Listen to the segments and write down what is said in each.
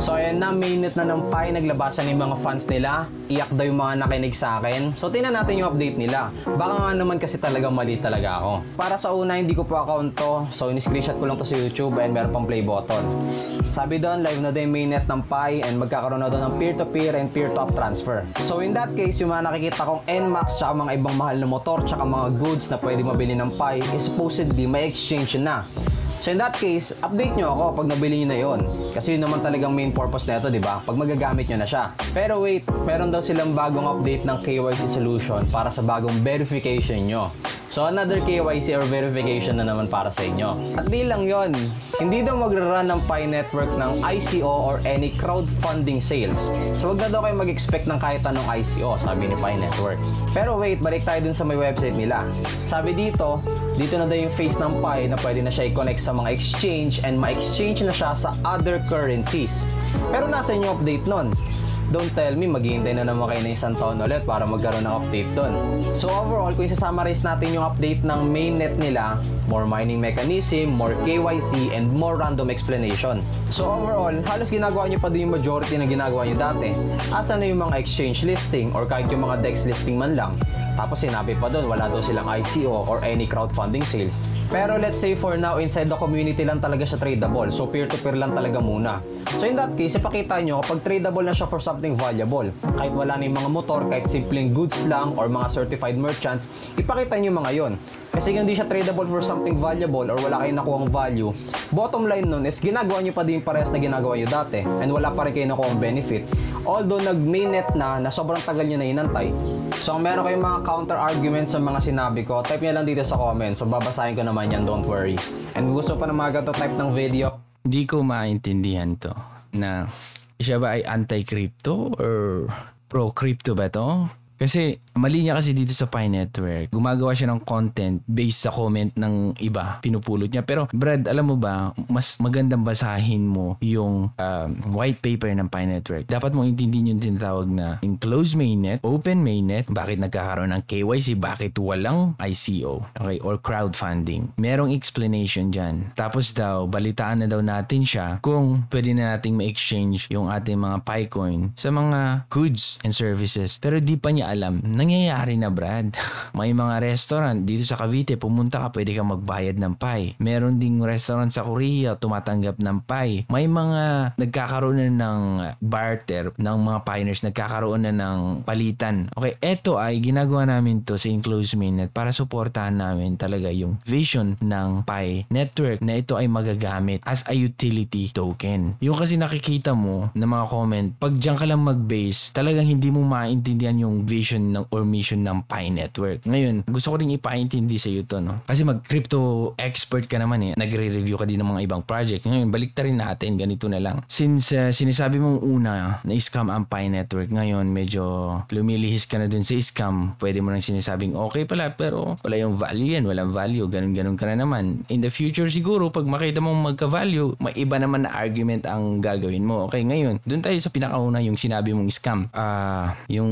So ayan na, mainit na ng Pi, naglabasan yung mga fans nila. Iyak daw yung mga nakinig sa akin. So tingnan natin yung update nila. Baka nga naman kasi talagang mali talaga ako. Para sa una, hindi ko pa account to. So in-screenshot ko lang to sa YouTube and meron pang play button. Sabi doon, live na daw yung mainnet ng Pi and magkakaroon na doon ng peer-to-peer and peer-to-up transfer. So in that case, yung mga nakikita kong NMAX tsaka mga ibang mahal na motor tsaka mga goods na pwede mabili ng Pi is supposedly may exchange na. So in that case, update nyo ako pag nabili nyo na yon. Kasi yun naman talagang main purpose na ito, di ba? Pag magagamit nyo na siya. Pero wait, meron daw silang bagong update ng KYC solution para sa bagong verification nyo. So another KYC or verification na naman para sa inyo. At di lang yon, hindi daw magra-run ng Pi Network ng ICO or any crowdfunding sales. So wag na daw kayo mag-expect ng kahit anong ICO, sabi ni Pi Network. Pero wait, balik tayo dun sa may website nila. Sabi dito na daw yung face ng Pi na pwede na siya i-connect sa mga exchange and ma-exchange na siya sa other currencies. Pero nasa yung update nun? Don't tell me, maghihintay na naman kayo na isang taon ulit para magkaroon ng update dun. So overall, kung isa-summarize natin yung update ng mainnet nila, more mining mechanism, more KYC, and more random explanation. So overall, halos ginagawa nyo pa din yung majority na ginagawa nyo dati. Asa na yung mga exchange listing or kahit yung mga DEX listing man lang. Tapos sinabi pa doon, wala daw silang ICO or any crowdfunding sales. Pero let's say for now, inside the community lang talaga siya tradable. So peer-to-peer lang talaga muna. So in that case, ipakita nyo kapag tradable na siya for something valuable. Kahit wala na yung mga motor, kahit simpleng goods lang or mga certified merchants, ipakita nyo mga yon. Kasi kung hindi siya tradable for something valuable or wala kayong nakuhang value, bottom line nun is ginagawa nyo pa din parehas na ginagawa nyo dati and wala pa rin kayo nakuhang benefit. Although nag-mainnet na sobrang tagal nyo na inantay. So kung meron kayong mga counter-arguments sa mga sinabi ko, type nyo lang dito sa comments. So babasahin ko naman yan, don't worry. And gusto pa na mga ganito type ng video, Hindi ko maintindihan to na siya ba ay anti-crypto or pro-crypto ba to? Kasi mali niya kasi dito sa Pi Network. Gumagawa siya ng content based sa comment ng iba. Pinupulot niya. Pero Brad, alam mo ba, mas magandang basahin mo yung white paper ng Pi Network. Dapat mong intindihin yung tinatawag na enclosed mainnet, open mainnet, bakit nagkakaroon ng KYC, bakit walang ICO, okay, or crowdfunding. Merong explanation dyan. Tapos daw, balitaan na daw natin siya kung pwede na nating ma-exchange yung ating mga Picoin sa mga goods and services. Pero di pa niya alam, nangyayari na Brad. May mga restaurant dito sa Cavite, pumunta ka, pwede kang magbayad ng Pi. Meron ding restaurant sa Korea, tumatanggap ng Pi. May mga nagkakaroon na ng barter ng mga Piners, nagkakaroon na ng palitan. Okay, eto ay ginagawa namin to sa enclosed mainnet para suportahan namin talaga yung vision ng Pi Network na ito ay magagamit as a utility token. Yung kasi nakikita mo na mga comment, pag diyan ka lang mag-base, talagang hindi mo maintindihan yung vision ng or mission ng Pi Network. Ngayon, gusto ko rin ipaintindi sa iyo to, no? Kasi mag-crypto expert ka naman eh. Nagre-review ka din ng mga ibang project. Ngayon, baliktarin natin. Ganito na lang. Since sinasabi mong una na scam ang Pi Network, ngayon medyo lumilihis ka na dun sa scam. Pwede mo nang sinasabing okay pala, pero wala yung value yan. Walang value. Ganun-ganun ka na naman. In the future siguro, pag makita mong magka-value, may iba naman na argument ang gagawin mo. Okay, ngayon, dun tayo sa pinakauna yung sinabi mong scam. Yung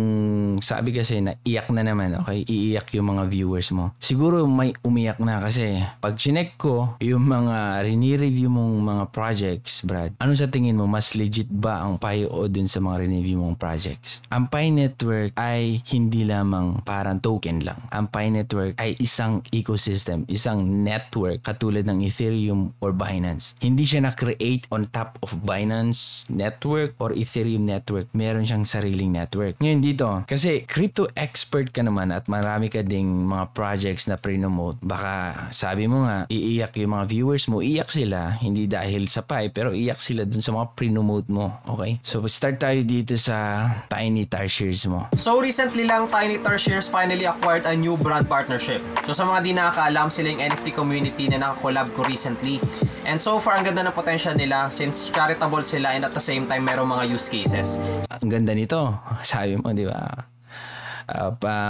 sabi kasi na iyak na naman, okay? Iiyak yung mga viewers mo. Siguro may umiyak na kasi pag chinek ko yung mga rini-review mong mga projects, Brad, ano sa tingin mo, mas legit ba ang Pi o dun sa mga rini-review mong projects? Ang Pi Network ay hindi lamang parang token lang. Ang Pi Network ay isang ecosystem, isang network katulad ng Ethereum or Binance. Hindi siya na-create on top of Binance network or Ethereum network. Meron siyang sariling network. Ngayon dito, kasi crypto expert ka naman at marami ka ding mga projects na pre-promote. Baka sabi mo nga, iiyak yung mga viewers mo. Iiyak sila, hindi dahil sa Pi, pero iiyak sila dun sa mga pre-promote mo. Okay? So, start tayo dito sa Tiny Tarshares mo. So recently lang, Tiny Tarshares finally acquired a new brand partnership. So sa mga di nakakaalam, sila yung NFT community na nakakolab ko recently. And so far, ang ganda ng potential nila since charitable sila and at the same time, merong mga use cases. Ang ganda nito. Sabi mo, di ba?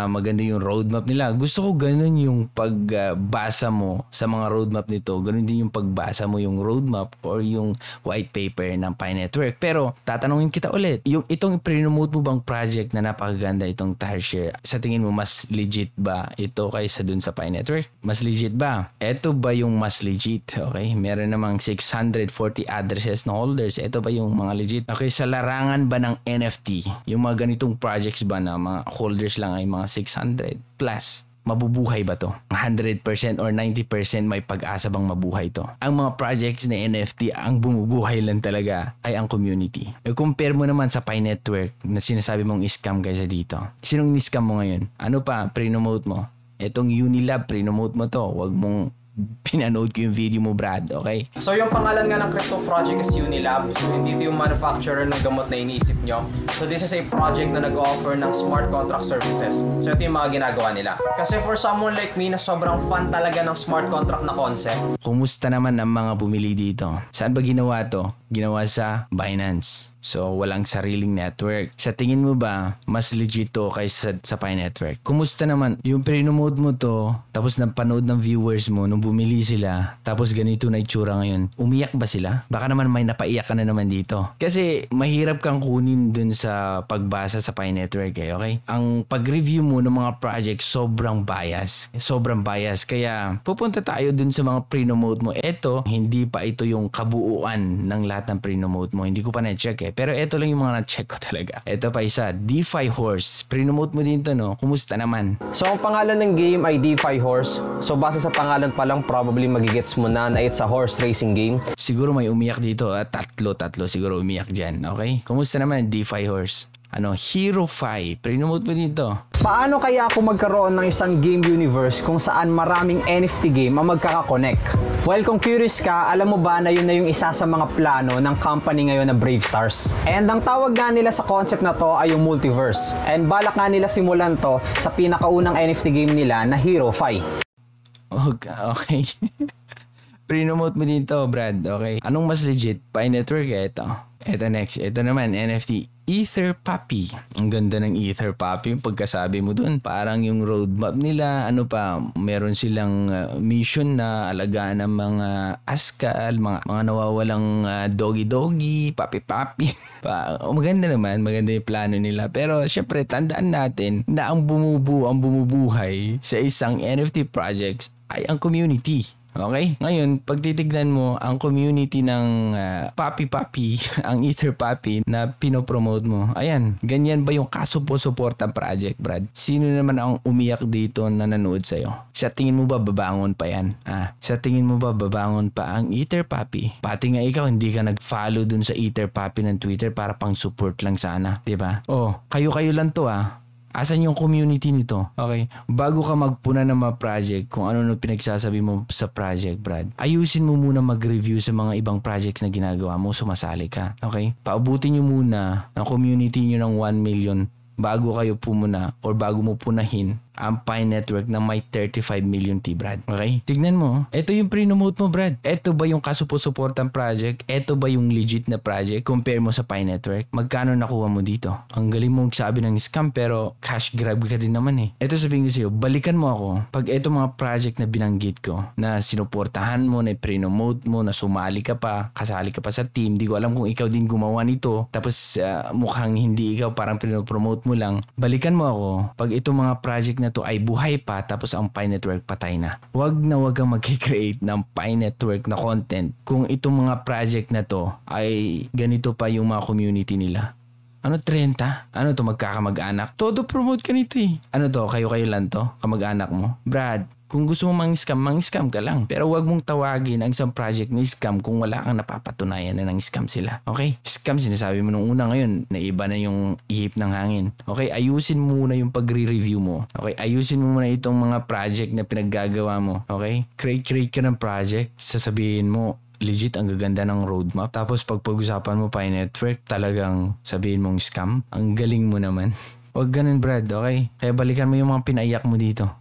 maganda yung roadmap nila. Gusto ko ganun yung pagbasa mo sa mga roadmap nito. Ganun din yung pagbasa mo yung roadmap or yung white paper ng Pi Network. Pero tatanungin kita ulit, yung itong pre-promote mo bang project na napakaganda itong Tarsier, sa tingin mo mas legit ba ito kaysa dun sa Pi Network? Mas legit ba? Ito ba yung mas legit? Okay? Meron namang 640 addresses na holders. Ito ba yung mga legit? Okay, sa larangan ba ng NFT, yung mga ganitong projects ba na mga holders lang ay mga 600 plus, mabubuhay ba to? 100% or 90% may pag-asa bang mabuhay to? Ang mga projects na NFT, ang bumubuhay lang talaga ay ang community. I-compare mo naman sa Pi Network na sinasabi mong scam kaysa dito. Sinong ni-scam mo ngayon? Ano pa? Pre-nomote mo? Etong Unilab, pre-nomote mo to. Huwag mong pinanood ko yung video mo, Brad, okay? So yung pangalan nga ng crypto project is Unilab. So hindi ito yung manufacturer ng gamot na iniisip nyo. So this is a project na nag-offer ng smart contract services. So ito yung mga ginagawa nila. Kasi for someone like me na sobrang fan talaga ng smart contract na concept. Kumusta naman ang mga bumili dito? Saan ba ginawa to? Ginawa sa Binance. So, walang sariling network. Sa tingin mo ba, mas legit to kaysa sa Pi Network? Kumusta naman? Yung pre-nomote mo to, tapos napanood ng viewers mo nung bumili sila, tapos ganito na itsura ngayon, umiyak ba sila? Baka naman may napaiyak ka na naman dito. Kasi mahirap kang kunin dun sa pagbasa sa Pi Network okay? Ang pag-review mo ng mga project, sobrang bias. Sobrang bias. Kaya, pupunta tayo dun sa mga pre-nomote mo. Ito, hindi pa ito yung kabuuan ng lahat ng pre-nomote mo. Hindi ko pa na-check Pero ito lang yung mga na-check ko talaga. Ito pa isa, DeFi Horse. Pre-nomote mo din to, no? Kumusta naman? So ang pangalan ng game ay DeFi Horse. So base sa pangalan pa lang, probably magigets mo na it's a horse racing game. Siguro may umiyak dito. Tatlo siguro umiyak dyan. Okay? Kumusta naman DeFi Horse? Hero5. Pre-nomote mo dito. Paano kaya ako magkaroon ng isang game universe kung saan maraming NFT game ang magkakakonect? Well, kung curious ka, alam mo ba na yun na yung isa sa mga plano ng company ngayon na Brave Stars? And ang tawag nga nila sa concept na to ay yung multiverse. And balak nga nila simulan to sa pinakaunang NFT game nila na Hero5. Okay. Pre-nomote mo dito, Brad. Okay. Anong mas legit? Pi Network, ito. Ito next. Ito naman, NFT. Ether Puppy. Ang ganda ng Ether Puppy. Yung pagkasabi mo dun, parang yung roadmap nila, meron silang mission na alagaan ng mga askal, mga nawawalang doggy-doggy, papi-papi. Maganda naman, maganda yung plano nila. Pero syempre, tandaan natin na ang bumubuhay sa isang NFT projects ay ang community. Okay? Ngayon, pag titignan mo ang community ng Papi, ang Ether Papi na pinopromote mo, ayan, ganyan ba yung kasupo-suportang project, Brad? Sino naman ang umiyak dito na nanood sa'yo? Sa tingin mo ba babangon pa yan? Sa tingin mo ba babangon pa ang Ether Papi? Pati nga ikaw, hindi ka nag-follow dun sa Ether Papi ng Twitter para pang support lang sana. Diba? Kayo-kayo lang to Asan yung community nito? Okay? Bago ka magpuna ng mga project, kung ano pinagsasabi mo sa project, Brad, ayusin mo muna mag-review sa mga ibang projects na ginagawa mo, sumasali ka. Okay? Paubutin nyo muna ang community nyo ng 1 million bago kayo pumuna or bago mo punahin ang Pi Network na may 35 million Brad. Okay? Tignan mo. Ito yung pre-nomote mo, Brad. Ito ba yung kasupo-supportang project? Ito ba yung legit na project? Compare mo sa Pi Network. Magkano nakuha mo dito? Ang galing mong sabi ng scam pero cash grab ka din naman Ito sabihin ko sa'yo, balikan mo ako pag ito mga project na binanggit ko na sinuportahan mo, na pre-nomote mo, na sumali ka pa, kasali ka pa sa team. Di ko alam kung ikaw din gumawa nito. Tapos mukhang hindi ikaw, parang pre-promote mo lang. Balikan mo ako pag itong mga project na to ay buhay pa tapos ang Pi Network patay na. Huwag kang mag-create ng Pi Network na content kung itong mga project na to ay ganito pa yung mga community nila. 30? Ano to, magkakamag-anak? Todo promote ka nito Ano to, kayo-kayo lang to? Kamag-anak mo? Brad, kung gusto mo mang-scam ka lang. Pero wag mong tawagin ang isang project na scam kung wala kang napapatunayan na ng scam sila. Okay? Scam, sinasabi mo nung una, ngayon, na iba na yung ihip ng hangin. Okay? Ayusin mo muna yung pagre-review mo. Okay? Ayusin mo muna itong mga project na pinaggagawa mo. Okay? Create ka ng project, sasabihin mo, legit ang gaganda ng roadmap. Tapos pag pag-usapan mo Pi Network, talagang sabihin mong scam. Ang galing mo naman. Huwag ganun, Brad, okay? Kaya balikan mo yung mga pinaiyak mo dito.